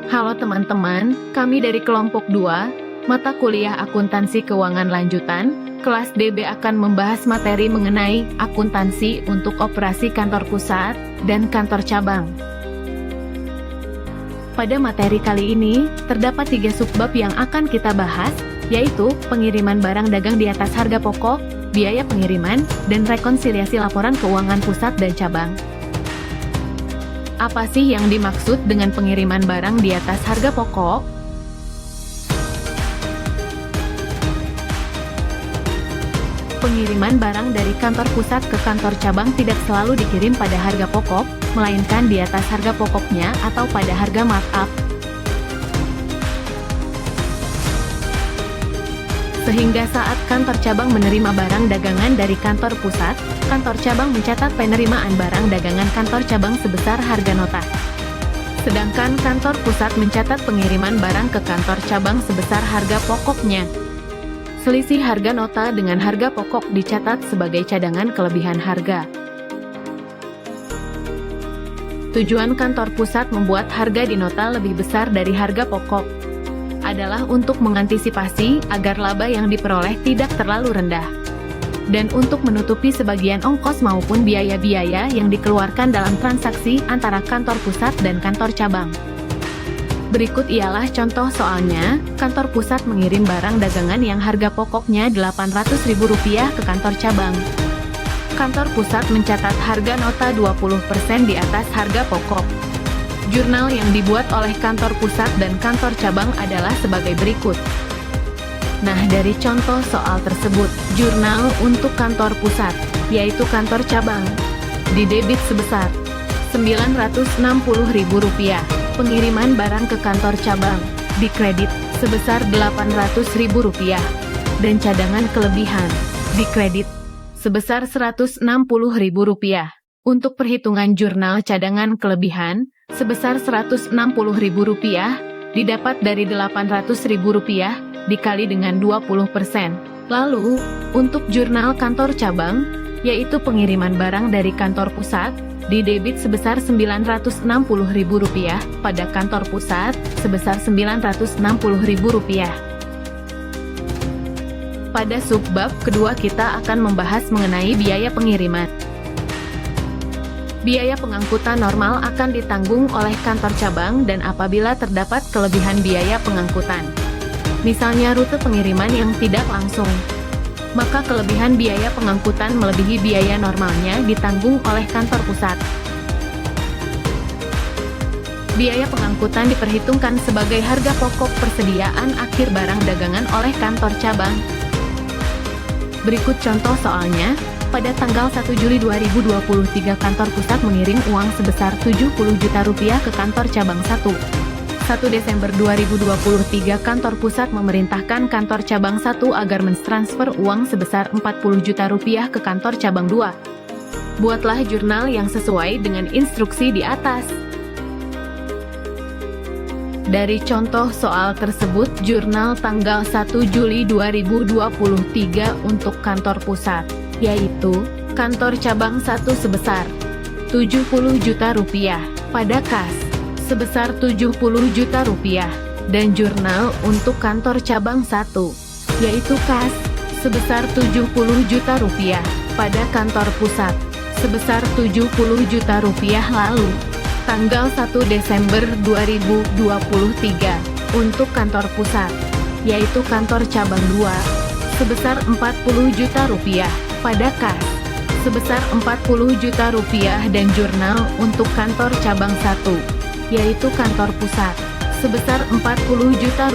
Halo teman-teman, kami dari kelompok 2, mata kuliah akuntansi keuangan lanjutan, kelas DB akan membahas materi mengenai akuntansi untuk operasi kantor pusat dan kantor cabang. Pada materi kali ini, terdapat 3 subbab yang akan kita bahas, yaitu pengiriman barang dagang di atas harga pokok, biaya pengiriman, dan rekonsiliasi laporan keuangan pusat dan cabang. Apa sih yang dimaksud dengan pengiriman barang di atas harga pokok? Pengiriman barang dari kantor pusat ke kantor cabang tidak selalu dikirim pada harga pokok, melainkan di atas harga pokoknya atau pada harga markup. Sehingga saat kantor cabang menerima barang dagangan dari kantor pusat, kantor cabang mencatat penerimaan barang dagangan kantor cabang sebesar harga nota. Sedangkan kantor pusat mencatat pengiriman barang ke kantor cabang sebesar harga pokoknya. Selisih harga nota dengan harga pokok dicatat sebagai cadangan kelebihan harga. Tujuan kantor pusat membuat harga di nota lebih besar dari harga pokok adalah untuk mengantisipasi agar laba yang diperoleh tidak terlalu rendah, dan untuk menutupi sebagian ongkos maupun biaya-biaya yang dikeluarkan dalam transaksi antara kantor pusat dan kantor cabang. Berikut ialah contoh soalnya, kantor pusat mengirim barang dagangan yang harga pokoknya Rp800.000 ke kantor cabang. Kantor pusat mencatat harga nota 20% di atas harga pokok. Jurnal yang dibuat oleh kantor pusat dan kantor cabang adalah sebagai berikut. Nah, dari contoh soal tersebut, jurnal untuk kantor pusat, yaitu kantor cabang, didebit sebesar Rp960.000. Pengiriman barang ke kantor cabang, dikredit sebesar Rp800.000. Dan cadangan kelebihan, dikredit sebesar Rp160.000. Untuk perhitungan jurnal cadangan kelebihan, sebesar Rp160.000 didapat dari Rp800.000 dikali dengan 20%. Lalu, untuk jurnal kantor cabang, yaitu pengiriman barang dari kantor pusat, didebit sebesar Rp960.000 pada kantor pusat sebesar Rp960.000. Pada subbab kedua kita akan membahas mengenai biaya pengiriman. Biaya pengangkutan normal akan ditanggung oleh kantor cabang dan apabila terdapat kelebihan biaya pengangkutan, misalnya rute pengiriman yang tidak langsung, maka kelebihan biaya pengangkutan melebihi biaya normalnya ditanggung oleh kantor pusat. Biaya pengangkutan diperhitungkan sebagai harga pokok persediaan akhir barang dagangan oleh kantor cabang. Berikut contoh soalnya. Pada tanggal 1 Juli 2023 kantor pusat mengirim uang sebesar Rp70 juta ke kantor cabang 1. 1 Desember 2023 kantor pusat memerintahkan kantor cabang 1 agar mentransfer uang sebesar Rp40 juta ke kantor cabang 2. Buatlah jurnal yang sesuai dengan instruksi di atas. Dari contoh soal tersebut, jurnal tanggal 1 Juli 2023 untuk kantor pusat, yaitu kantor cabang 1 sebesar Rp70 juta pada kas sebesar Rp70 juta dan jurnal untuk kantor cabang 1, yaitu kas sebesar Rp70 juta pada kantor pusat sebesar Rp70 juta lalu tanggal 1 Desember 2023 untuk kantor pusat, yaitu kantor cabang 2 sebesar Rp40 juta pada kas sebesar Rp40 juta dan jurnal untuk kantor cabang 1, yaitu kantor pusat sebesar Rp40 juta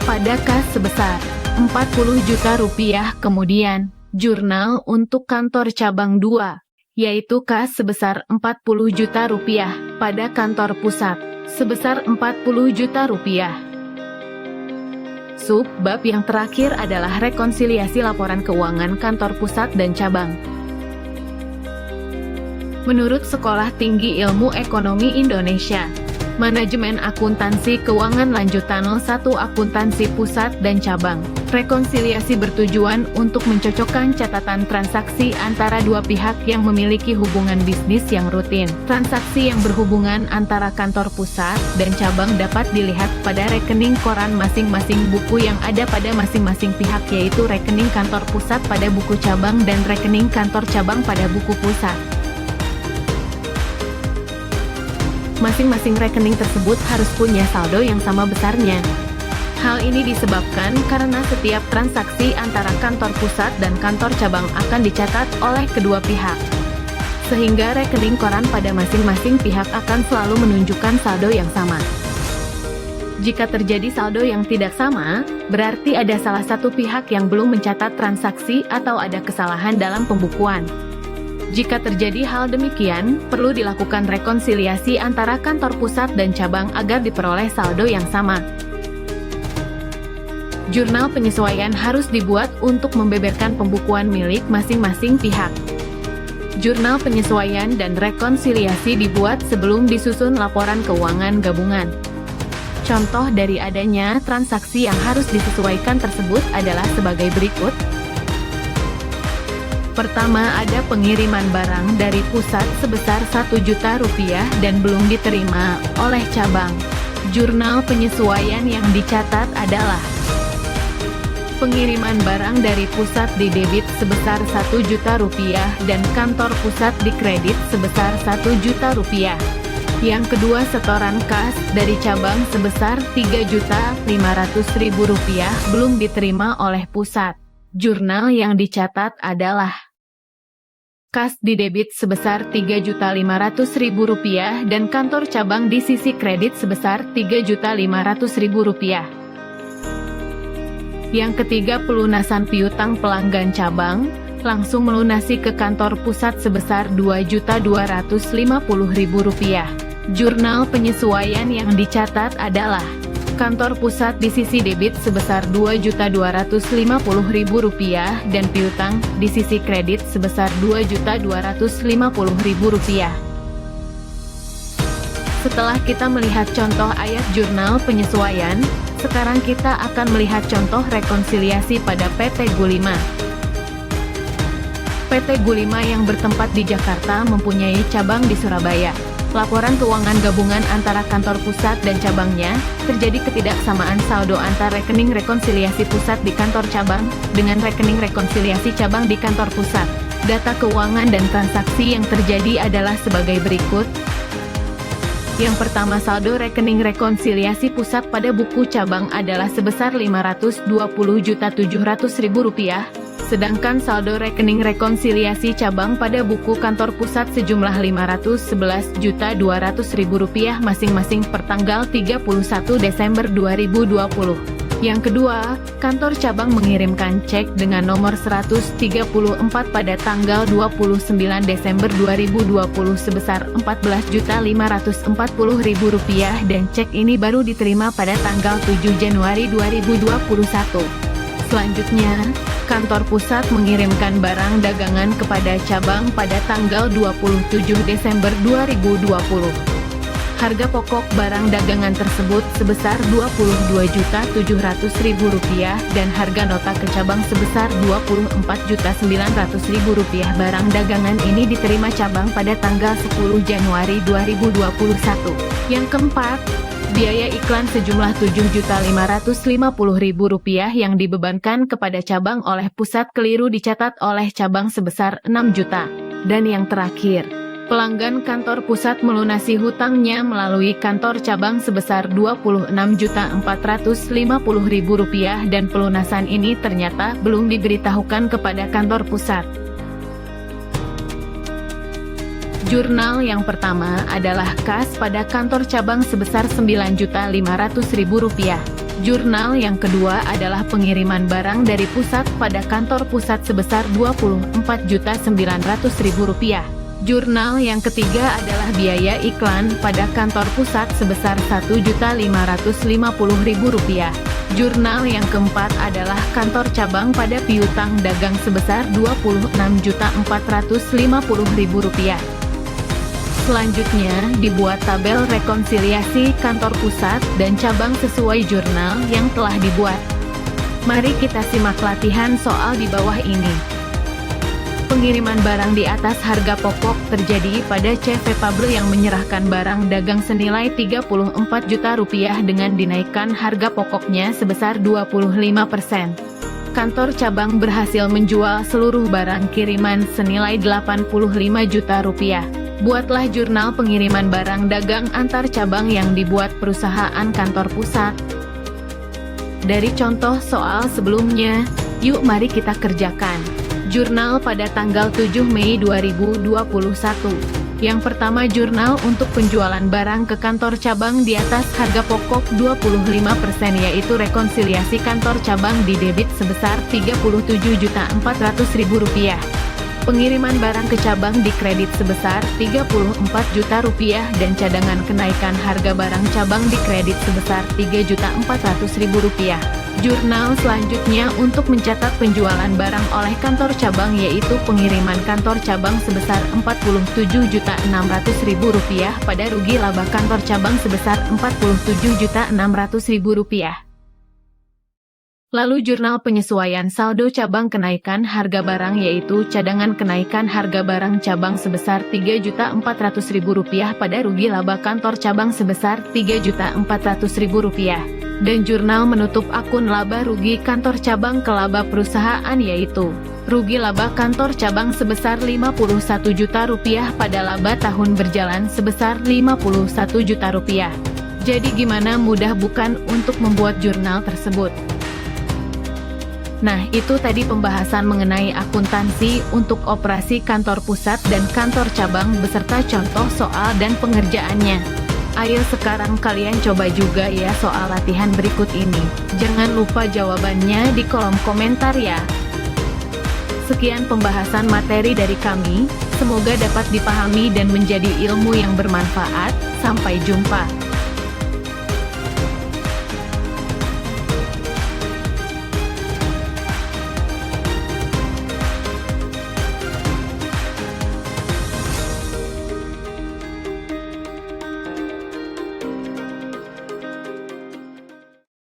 pada kas sebesar Rp40 juta. Kemudian jurnal untuk kantor cabang 2, yaitu kas sebesar Rp40 juta pada kantor pusat sebesar Rp40 juta. Subbab yang terakhir adalah rekonsiliasi laporan keuangan kantor pusat dan cabang. Menurut Sekolah Tinggi Ilmu Ekonomi Indonesia, Manajemen Akuntansi Keuangan Lanjutan 1 Akuntansi Pusat dan Cabang. Rekonsiliasi bertujuan untuk mencocokkan catatan transaksi antara dua pihak yang memiliki hubungan bisnis yang rutin. Transaksi yang berhubungan antara kantor pusat dan cabang dapat dilihat pada rekening koran masing-masing buku yang ada pada masing-masing pihak, yaitu rekening kantor pusat pada buku cabang dan rekening kantor cabang pada buku pusat. Masing-masing rekening tersebut harus punya saldo yang sama besarnya. Hal ini disebabkan karena setiap transaksi antara kantor pusat dan kantor cabang akan dicatat oleh kedua pihak. Sehingga rekening koran pada masing-masing pihak akan selalu menunjukkan saldo yang sama. Jika terjadi saldo yang tidak sama, berarti ada salah satu pihak yang belum mencatat transaksi atau ada kesalahan dalam pembukuan. Jika terjadi hal demikian, perlu dilakukan rekonsiliasi antara kantor pusat dan cabang agar diperoleh saldo yang sama. Jurnal penyesuaian harus dibuat untuk membeberkan pembukuan milik masing-masing pihak. Jurnal penyesuaian dan rekonsiliasi dibuat sebelum disusun laporan keuangan gabungan. Contoh dari adanya transaksi yang harus disesuaikan tersebut adalah sebagai berikut. Pertama, ada pengiriman barang dari pusat sebesar Rp1 juta dan belum diterima oleh cabang. Jurnal penyesuaian yang dicatat adalah pengiriman barang dari pusat didebit sebesar Rp1 juta dan kantor pusat dikredit sebesar Rp1 juta. Yang kedua, setoran kas dari cabang sebesar Rp3.500.000 belum diterima oleh pusat. Jurnal yang dicatat adalah kas didebit sebesar Rp3.500.000 dan kantor cabang di sisi kredit sebesar Rp3.500.000. Yang ketiga, pelunasan piutang pelanggan cabang, langsung melunasi ke kantor pusat sebesar Rp2.250.000. Jurnal penyesuaian yang dicatat adalah kantor pusat di sisi debit sebesar Rp2.250.000 dan piutang di sisi kredit sebesar Rp2.250.000. Setelah kita melihat contoh ayat jurnal penyesuaian, sekarang kita akan melihat contoh rekonsiliasi pada PT Gulima. PT Gulima yang bertempat di Jakarta mempunyai cabang di Surabaya. Laporan keuangan gabungan antara kantor pusat dan cabangnya, terjadi ketidaksamaan saldo antar rekening rekonsiliasi pusat di kantor cabang dengan rekening rekonsiliasi cabang di kantor pusat. Data keuangan dan transaksi yang terjadi adalah sebagai berikut. Yang pertama, saldo rekening rekonsiliasi pusat pada buku cabang adalah sebesar Rp520.700.000, sedangkan saldo rekening rekonsiliasi cabang pada buku kantor pusat sejumlah Rp511.200.000 masing-masing per tanggal 31 Desember 2020. Yang kedua, kantor cabang mengirimkan cek dengan nomor 134 pada tanggal 29 Desember 2020 sebesar Rp14.540.000 dan cek ini baru diterima pada tanggal 7 Januari 2021. Selanjutnya, kantor pusat mengirimkan barang dagangan kepada cabang pada tanggal 27 Desember 2020. Harga pokok barang dagangan tersebut sebesar Rp22.700.000 dan harga nota ke cabang sebesar Rp24.900.000. Barang dagangan ini diterima cabang pada tanggal 10 Januari 2021. Yang keempat, biaya iklan sejumlah Rp7.550.000 yang dibebankan kepada cabang oleh pusat keliru dicatat oleh cabang sebesar Rp6 juta. Dan yang terakhir, pelanggan kantor pusat melunasi hutangnya melalui kantor cabang sebesar Rp26.450.000 dan pelunasan ini ternyata belum diberitahukan kepada kantor pusat. Jurnal yang pertama adalah kas pada kantor cabang sebesar Rp9.500.000. Jurnal yang kedua adalah pengiriman barang dari pusat pada kantor pusat sebesar Rp24.900.000. Jurnal yang ketiga adalah biaya iklan pada kantor pusat sebesar Rp1.550.000. Jurnal yang keempat adalah kantor cabang pada piutang dagang sebesar Rp26.450.000. Selanjutnya, dibuat tabel rekonsiliasi kantor pusat dan cabang sesuai jurnal yang telah dibuat. Mari kita simak latihan soal di bawah ini. Pengiriman barang di atas harga pokok terjadi pada CV Pablo yang menyerahkan barang dagang senilai 34 juta rupiah dengan dinaikkan harga pokoknya sebesar 25%. Kantor cabang berhasil menjual seluruh barang kiriman senilai 85 juta rupiah. Buatlah jurnal pengiriman barang dagang antar cabang yang dibuat perusahaan kantor pusat. Dari contoh soal sebelumnya, yuk mari kita kerjakan. Jurnal pada tanggal 7 Mei 2021. Yang pertama, jurnal untuk penjualan barang ke kantor cabang di atas harga pokok 25%, yaitu rekonsiliasi kantor cabang di debit sebesar Rp37.400.000. Pengiriman barang ke cabang di kredit sebesar Rp34 juta dan cadangan kenaikan harga barang cabang di kredit sebesar Rp3.400.000. Jurnal selanjutnya untuk mencatat penjualan barang oleh kantor cabang, yaitu pengiriman kantor cabang sebesar Rp47.600.000 pada rugi laba kantor cabang sebesar Rp47.600.000. Lalu jurnal penyesuaian saldo cabang kenaikan harga barang, yaitu cadangan kenaikan harga barang cabang sebesar Rp3.400.000 pada rugi laba kantor cabang sebesar Rp3.400.000. Dan jurnal menutup akun laba rugi kantor cabang ke laba perusahaan, yaitu rugi laba kantor cabang sebesar Rp51 juta pada laba tahun berjalan sebesar Rp51 juta. Jadi gimana, mudah bukan untuk membuat jurnal tersebut? Nah, itu tadi pembahasan mengenai akuntansi untuk operasi kantor pusat dan kantor cabang beserta contoh soal dan pengerjaannya. Ayo sekarang kalian coba juga ya soal latihan berikut ini. Jangan lupa jawabannya di kolom komentar ya. Sekian pembahasan materi dari kami, semoga dapat dipahami dan menjadi ilmu yang bermanfaat. Sampai jumpa.